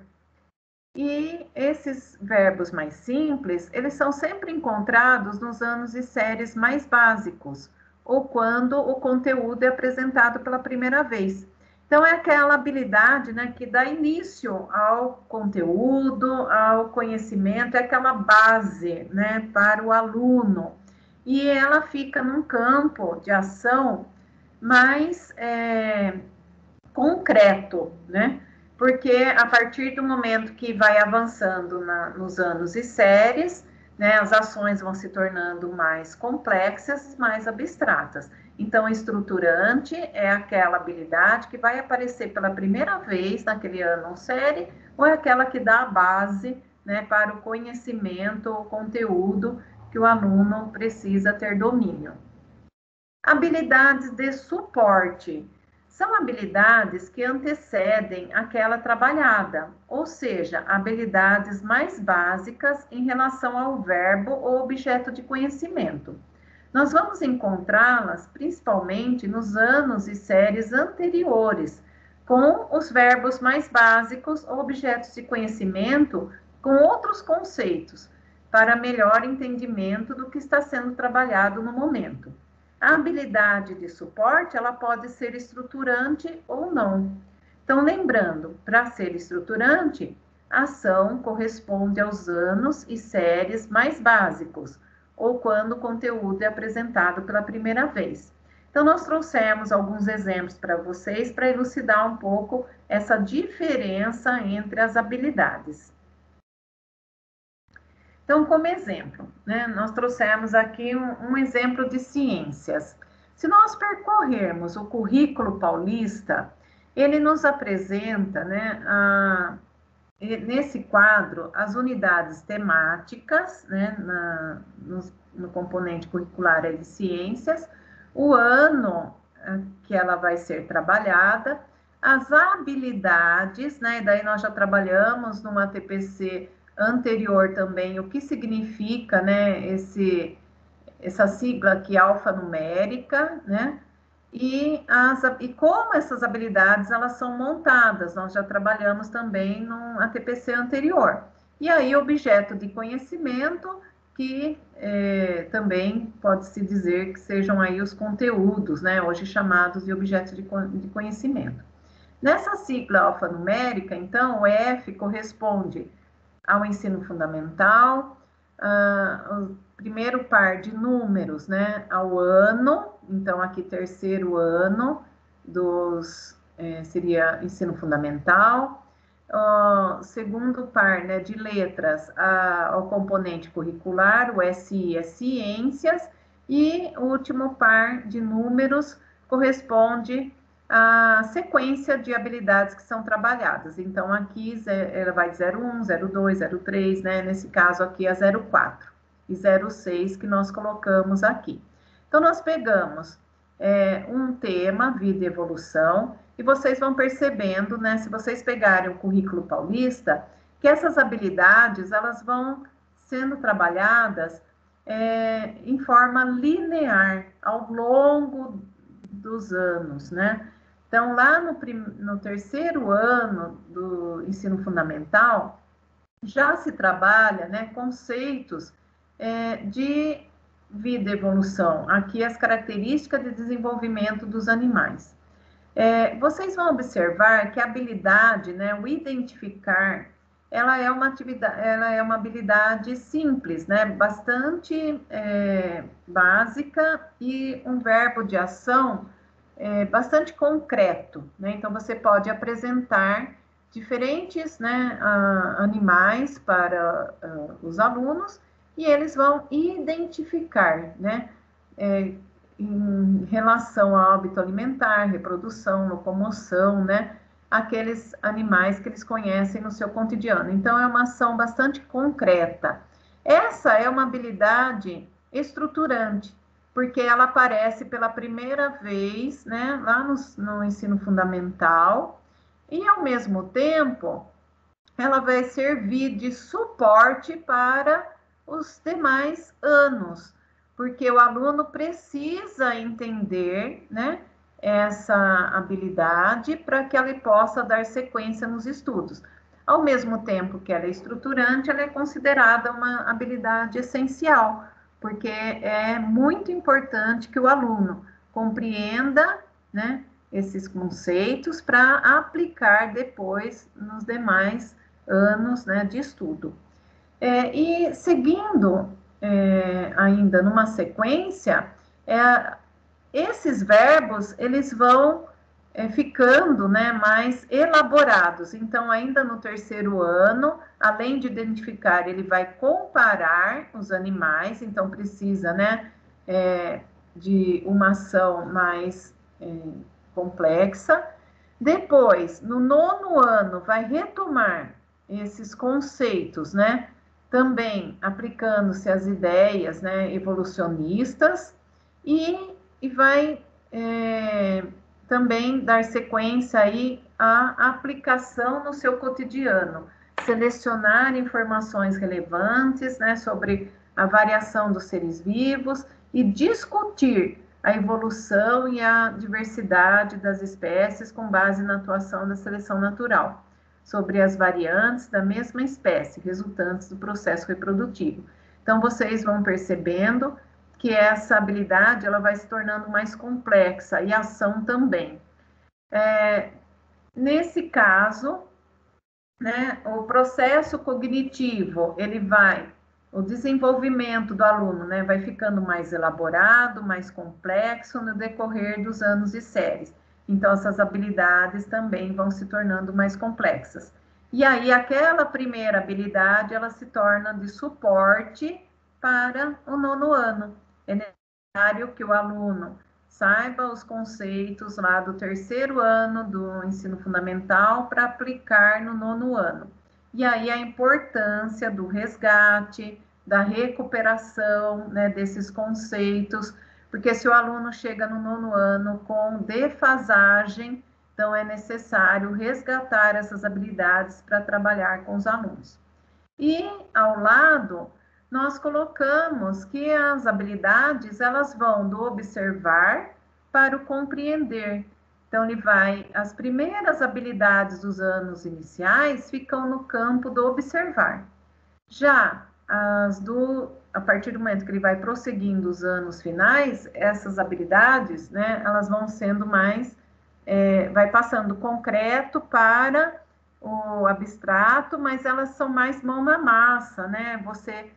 E esses verbos mais simples, eles são sempre encontrados nos anos e séries mais básicos, ou quando o conteúdo é apresentado pela primeira vez. Então, é aquela habilidade, né, que dá início ao conteúdo, ao conhecimento, é aquela base, né, para o aluno. E ela fica num campo de ação mais concreto, né? Porque a partir do momento que vai avançando nos anos e séries, né, as ações vão se tornando mais complexas, mais abstratas. Então, estruturante é aquela habilidade que vai aparecer pela primeira vez naquele ano ou série, ou é aquela que dá a base, né, para o conhecimento ou conteúdo que o aluno precisa ter domínio. Habilidades de suporte. São habilidades que antecedem aquela trabalhada, ou seja, habilidades mais básicas em relação ao verbo ou objeto de conhecimento. Nós vamos encontrá-las principalmente nos anos e séries anteriores, com os verbos mais básicos ou objetos de conhecimento com outros conceitos, para melhor entendimento do que está sendo trabalhado no momento. A habilidade de suporte, ela pode ser estruturante ou não. Então, lembrando, para ser estruturante, a ação corresponde aos anos e séries mais básicos, ou quando o conteúdo é apresentado pela primeira vez. Então, nós trouxemos alguns exemplos para vocês para elucidar um pouco essa diferença entre as habilidades. Então, como exemplo, né, nós trouxemos aqui um exemplo de ciências. Se nós percorrermos o currículo paulista, ele nos apresenta, né, nesse quadro, as unidades temáticas, né, no componente curricular de ciências, o ano que ela vai ser trabalhada, as habilidades, né, daí nós já trabalhamos numa TPC anterior também, o que significa, né, essa sigla aqui, alfanumérica, né, e como essas habilidades, elas são montadas, nós já trabalhamos também no ATPC anterior. E aí, objeto de conhecimento, que também pode-se dizer que sejam aí os conteúdos, né, hoje chamados de objetos de conhecimento. Nessa sigla alfanumérica, então, o F corresponde ao ensino fundamental, o primeiro par de números, né, ao ano, então aqui terceiro ano seria ensino fundamental, segundo par, né, de letras ao componente curricular, o SI é ciências, e o último par de números corresponde a sequência de habilidades que são trabalhadas. Então, aqui ela vai de 01, 02, 03, né? Nesse caso aqui é 04 e 06 que nós colocamos aqui. Então, nós pegamos um tema, vida e evolução, e vocês vão percebendo, né? Se vocês pegarem o currículo paulista, que essas habilidades, elas vão sendo trabalhadas em forma linear, ao longo dos anos, né? Então, lá no terceiro ano do ensino fundamental, já se trabalha, né, conceitos de vida e evolução. Aqui as características de desenvolvimento dos animais. Vocês vão observar que a habilidade, né, o identificar ela é uma atividade, ela é uma habilidade simples, né? Bastante básica e um verbo de ação bastante concreto, né? Então você pode apresentar diferentes, né, animais para os alunos e eles vão identificar, né, em relação ao hábito alimentar, reprodução, locomoção, né, aqueles animais que eles conhecem no seu cotidiano. Então, é uma ação bastante concreta. Essa é uma habilidade estruturante, porque ela aparece pela primeira vez, né, lá no ensino fundamental, e, ao mesmo tempo, ela vai servir de suporte para os demais anos, porque o aluno precisa entender, né, essa habilidade para que ele possa dar sequência nos estudos. Ao mesmo tempo que ela é estruturante, ela é considerada uma habilidade essencial, porque é muito importante que o aluno compreenda, né, esses conceitos para aplicar depois nos demais anos, né, de estudo. E seguindo ainda numa sequência, esses verbos eles vão ficando, né, mais elaborados. Então, ainda no terceiro ano, além de identificar, ele vai comparar os animais. Então, precisa, né, de uma ação mais complexa. Depois, no nono ano, vai retomar esses conceitos, né? Também aplicando-se as ideias, né, evolucionistas e vai também dar sequência aí à aplicação no seu cotidiano, selecionar informações relevantes, né, sobre a variação dos seres vivos e discutir a evolução e a diversidade das espécies com base na atuação da seleção natural, sobre as variantes da mesma espécie, resultantes do processo reprodutivo. Então, vocês vão percebendo que essa habilidade ela vai se tornando mais complexa e a ação também. Nesse caso, né, o processo cognitivo, o desenvolvimento do aluno, né, vai ficando mais elaborado, mais complexo no decorrer dos anos e séries. Então, essas habilidades também vão se tornando mais complexas. E aí, aquela primeira habilidade, ela se torna de suporte para o nono ano. É necessário que o aluno saiba os conceitos lá do terceiro ano do ensino fundamental para aplicar no nono ano. E aí a importância do resgate, da recuperação, né, desses conceitos, porque se o aluno chega no nono ano com defasagem, então é necessário resgatar essas habilidades para trabalhar com os alunos. E ao lado, nós colocamos que as habilidades, elas vão do observar para o compreender. Então, as primeiras habilidades dos anos iniciais ficam no campo do observar. Já a partir do momento que ele vai prosseguindo os anos finais, essas habilidades, né, elas vão sendo mais, vai passando do concreto para o abstrato, mas elas são mais mão na massa, né? Você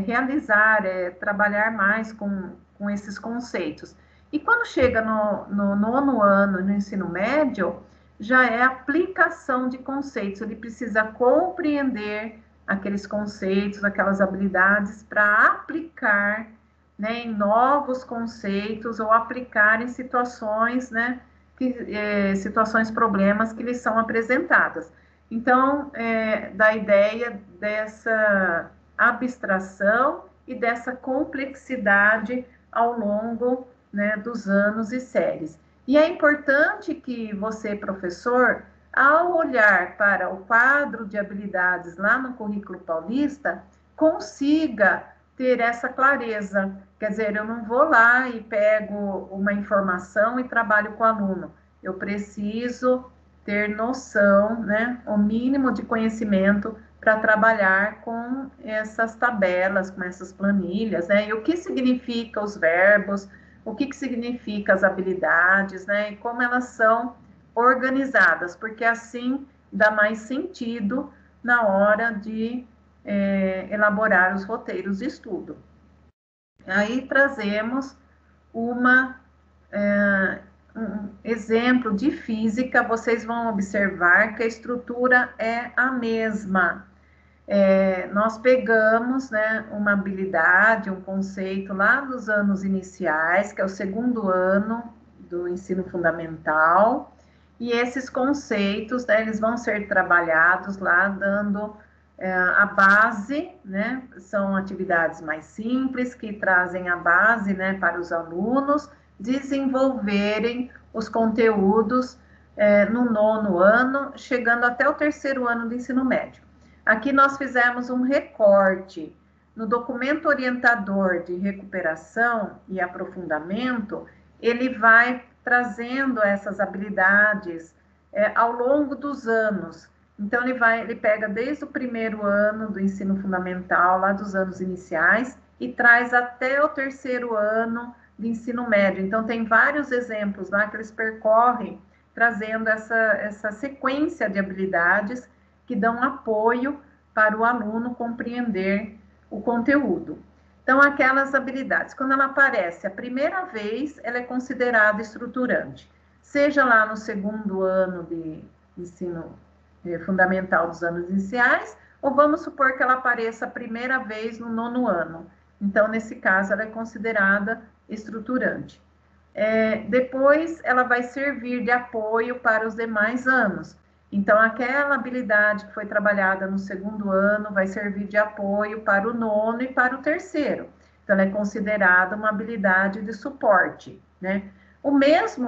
realizar, trabalhar mais com esses conceitos. E quando chega no nono ano, no ensino médio, já é aplicação de conceitos, ele precisa compreender aqueles conceitos, aquelas habilidades para aplicar, né, em novos conceitos ou aplicar em situações, né, situações, problemas que lhes são apresentadas. Então, da ideia dessa abstração e dessa complexidade ao longo, né, dos anos e séries. E é importante que você, professor, ao olhar para o quadro de habilidades lá no currículo paulista, consiga ter essa clareza. Quer dizer, eu não vou lá e pego uma informação e trabalho com o aluno. Eu preciso ter noção, né, o mínimo de conhecimento para trabalhar com essas tabelas, com essas planilhas, né, e o que significa os verbos, o que significa as habilidades, né, e como elas são organizadas, porque assim dá mais sentido na hora de elaborar os roteiros de estudo. Aí trazemos um exemplo de física, vocês vão observar que a estrutura é a mesma. Nós pegamos, né, uma habilidade, um conceito lá dos anos iniciais, que é o segundo ano do ensino fundamental, e esses conceitos, né, eles vão ser trabalhados lá, dando a base, né, são atividades mais simples, que trazem a base, né, para os alunos desenvolverem os conteúdos no nono ano, chegando até o terceiro ano do ensino médio. Aqui nós fizemos um recorte no documento orientador de recuperação e aprofundamento, ele vai trazendo essas habilidades ao longo dos anos. Então, ele pega desde o primeiro ano do ensino fundamental, lá dos anos iniciais, e traz até o terceiro ano de ensino médio. Então, tem vários exemplos lá que eles percorrem, trazendo essa sequência de habilidades que dão apoio para o aluno compreender o conteúdo. Então, aquelas habilidades, quando ela aparece a primeira vez, ela é considerada estruturante. Seja lá no segundo ano de ensino fundamental dos anos iniciais, ou vamos supor que ela apareça a primeira vez no nono ano. Então, nesse caso, ela é considerada estruturante. Depois, ela vai servir de apoio para os demais anos. Então, aquela habilidade que foi trabalhada no segundo ano vai servir de apoio para o nono e para o terceiro. Então, ela é considerada uma habilidade de suporte, né?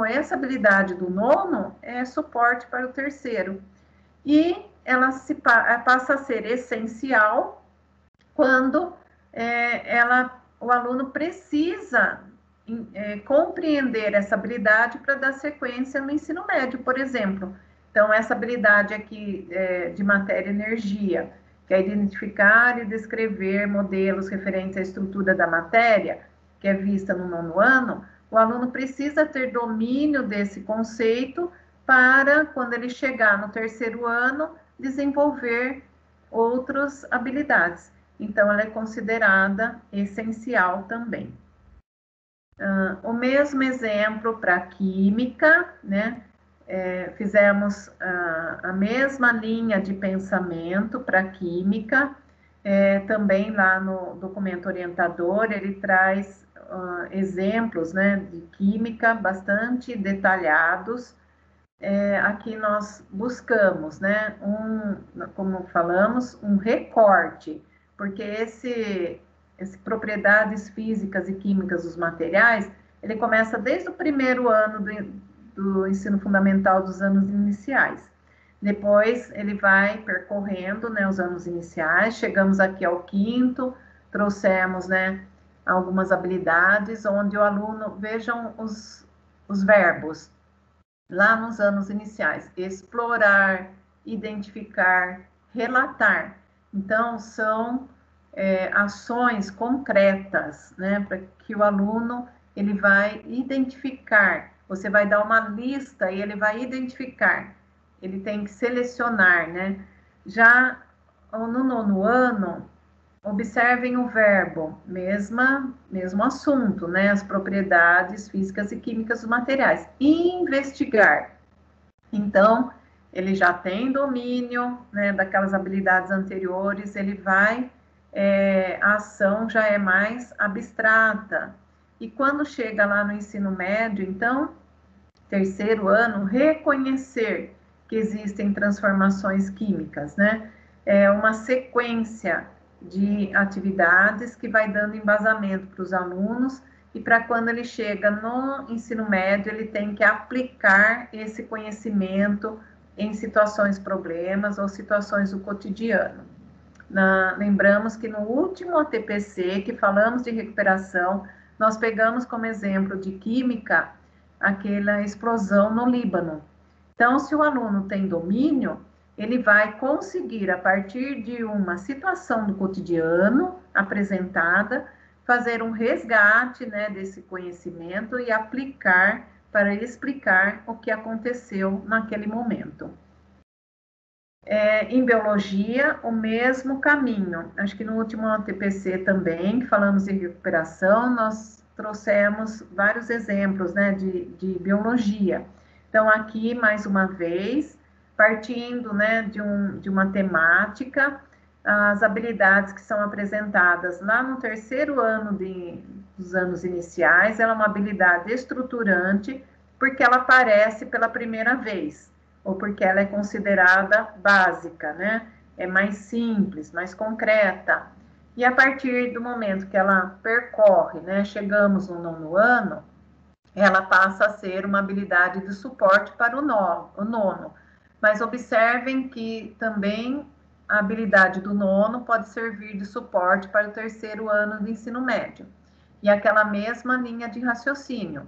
Essa habilidade do nono é suporte para o terceiro. E ela passa a ser essencial quando o aluno precisa compreender essa habilidade para dar sequência no ensino médio, por exemplo. Então, essa habilidade aqui de matéria e energia, que é identificar e descrever modelos referentes à estrutura da matéria, que é vista no nono ano, o aluno precisa ter domínio desse conceito para, quando ele chegar no terceiro ano, desenvolver outras habilidades. Então, ela é considerada essencial também. O mesmo exemplo para química, né? Fizemos a mesma linha de pensamento para química, também lá no documento orientador, ele traz exemplos, né, de química bastante detalhados. Aqui nós buscamos, né, como falamos, um recorte, porque esse propriedades físicas e químicas dos materiais, ele começa desde o primeiro ano do ensino fundamental dos anos iniciais. Depois ele vai percorrendo, né, os anos iniciais, chegamos aqui ao quinto, trouxemos, né, algumas habilidades, onde o aluno, vejam os verbos, lá nos anos iniciais, explorar, identificar, relatar. Então, são ações concretas, né, para que o aluno ele vai identificar. Você vai dar uma lista e ele vai identificar. Ele tem que selecionar, né? Já no nono ano, observem o verbo, mesmo assunto, né? As propriedades físicas e químicas dos materiais. Investigar. Então, ele já tem domínio, né, daquelas habilidades anteriores, ele vai, a ação já é mais abstrata. E quando chega lá no ensino médio, então, terceiro ano, reconhecer que existem transformações químicas, né? É uma sequência de atividades que vai dando embasamento para os alunos e para quando ele chega no ensino médio, ele tem que aplicar esse conhecimento em situações problemas ou situações do cotidiano. Lembramos que no último ATPC, que falamos de recuperação, nós pegamos como exemplo de química aquela explosão no Líbano. Então, se o aluno tem domínio, ele vai conseguir, a partir de uma situação do cotidiano apresentada, fazer um resgate, né, desse conhecimento e aplicar para explicar o que aconteceu naquele momento. Em biologia, o mesmo caminho. Acho que no último TPC também, que falamos em recuperação, nós trouxemos vários exemplos, né, de biologia. Então, aqui, mais uma vez, partindo, né, de uma temática, as habilidades que são apresentadas lá no terceiro ano dos anos iniciais, ela é uma habilidade estruturante, porque ela aparece pela primeira vez, ou porque ela é considerada básica, né? É mais simples, mais concreta. E a partir do momento que ela percorre, né, chegamos no nono ano, ela passa a ser uma habilidade de suporte para o nono. Mas observem que também a habilidade do nono pode servir de suporte para o terceiro ano do ensino médio. E aquela mesma linha de raciocínio.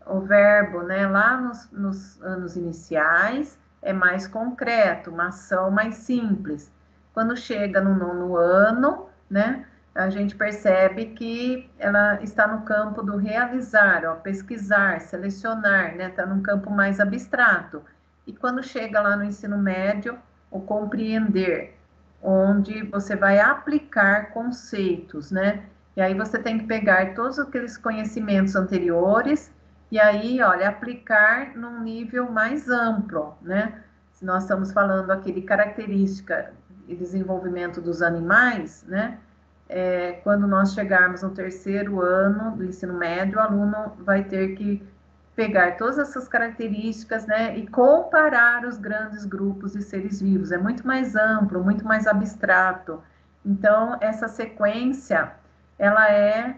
O verbo, né, lá nos anos iniciais, é mais concreto, uma ação mais simples. Quando chega no nono ano, né, a gente percebe que ela está no campo do realizar, ó, pesquisar, selecionar, né, está num campo mais abstrato. E quando chega lá no ensino médio, o compreender, onde você vai aplicar conceitos, né? E aí você tem que pegar todos aqueles conhecimentos anteriores e aí, olha, aplicar num nível mais amplo, né? Se nós estamos falando aqui de característica e desenvolvimento dos animais, né? Quando nós chegarmos no terceiro ano do ensino médio, o aluno vai ter que pegar todas essas características, né, e comparar os grandes grupos de seres vivos. É muito mais amplo, muito mais abstrato. Então, essa sequência, ela é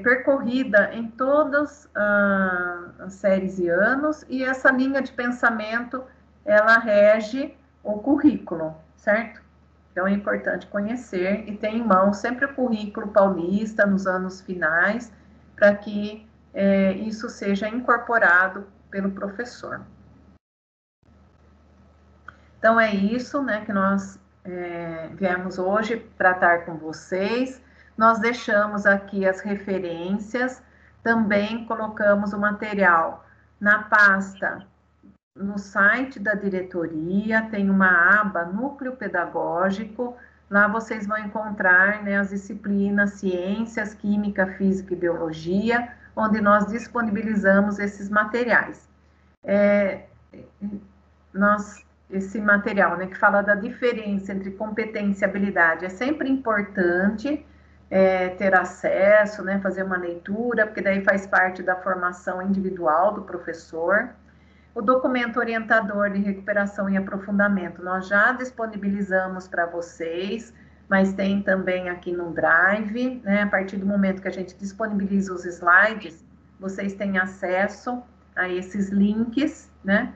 percorrida em todas as séries e anos, e essa linha de pensamento, ela rege o currículo, certo? Então, é importante conhecer e ter em mão sempre o currículo paulista nos anos finais, para que isso seja incorporado pelo professor. Então, é isso, né, que nós viemos hoje tratar com vocês. Nós deixamos aqui as referências, também colocamos o material na pasta, no site da diretoria, tem uma aba Núcleo Pedagógico, lá vocês vão encontrar, né, as disciplinas Ciências, Química, Física e Biologia, onde nós disponibilizamos esses materiais. Esse material, né, que fala da diferença entre competência e habilidade, é sempre importante ter acesso, né, fazer uma leitura, porque daí faz parte da formação individual do professor. O documento orientador de recuperação e aprofundamento, nós já disponibilizamos para vocês, mas tem também aqui no Drive, né? A partir do momento que a gente disponibiliza os slides, vocês têm acesso a esses links, né?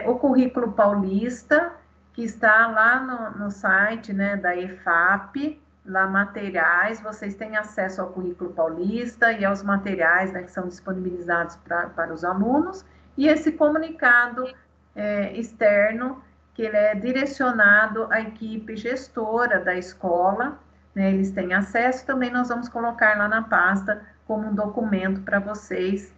O currículo paulista, que está lá no site, né, da EFAP, lá materiais, vocês têm acesso ao currículo paulista e aos materiais, né, que são disponibilizados para os alunos, e esse comunicado externo, que ele é direcionado à equipe gestora da escola, né, eles têm acesso, também nós vamos colocar lá na pasta como um documento para vocês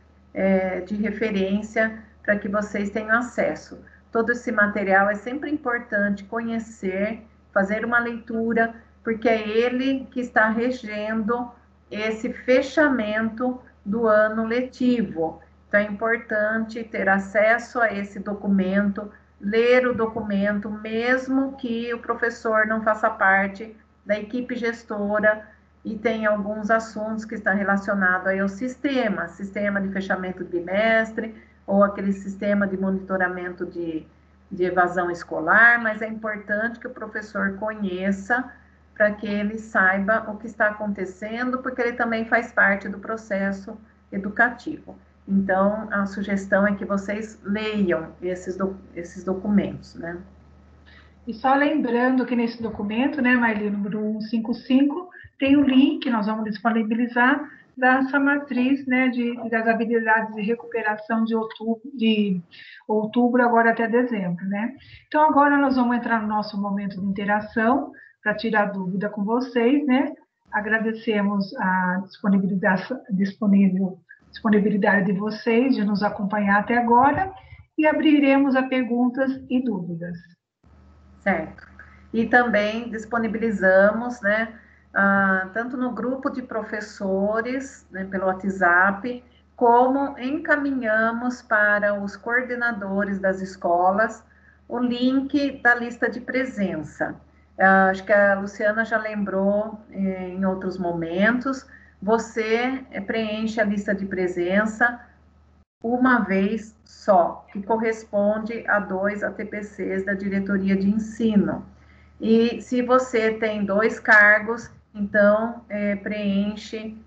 de referência, para que vocês tenham acesso. Todo esse material é sempre importante conhecer, fazer uma leitura, porque é ele que está regendo esse fechamento do ano letivo. Então, é importante ter acesso a esse documento, ler o documento, mesmo que o professor não faça parte da equipe gestora e tem alguns assuntos que estão relacionados aí ao sistema de fechamento de bimestre, ou aquele sistema de monitoramento de evasão escolar, mas é importante que o professor conheça para que ele saiba o que está acontecendo, porque ele também faz parte do processo educativo. Então, a sugestão é que vocês leiam esses documentos, né? E só lembrando que nesse documento, né, Marli, número 155, tem o link, nós vamos disponibilizar, dessa matriz, né, das habilidades de recuperação de outubro agora até dezembro, né? Então, agora nós vamos entrar no nosso momento de interação, para tirar dúvida com vocês, né? Agradecemos a disponibilidade de vocês de nos acompanhar até agora e abriremos a perguntas e dúvidas. Certo. E também disponibilizamos, né, tanto no grupo de professores, né, pelo WhatsApp, como encaminhamos para os coordenadores das escolas o link da lista de presença. Acho que a Luciana já lembrou em outros momentos, você preenche a lista de presença uma vez só, que corresponde a 2 ATPCs da diretoria de ensino. E se você tem 2 cargos, então preenche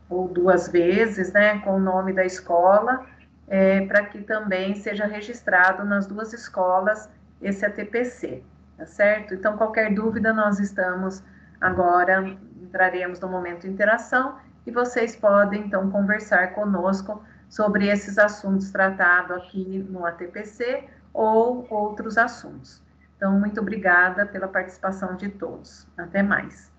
ou 2 vezes, né, com o nome da escola, para que também seja registrado nas 2 escolas esse ATPC, tá certo? Então, qualquer dúvida, nós estamos agora, entraremos no momento de interação, e vocês podem, então, conversar conosco sobre esses assuntos tratados aqui no ATPC ou outros assuntos. Então, muito obrigada pela participação de todos. Até mais.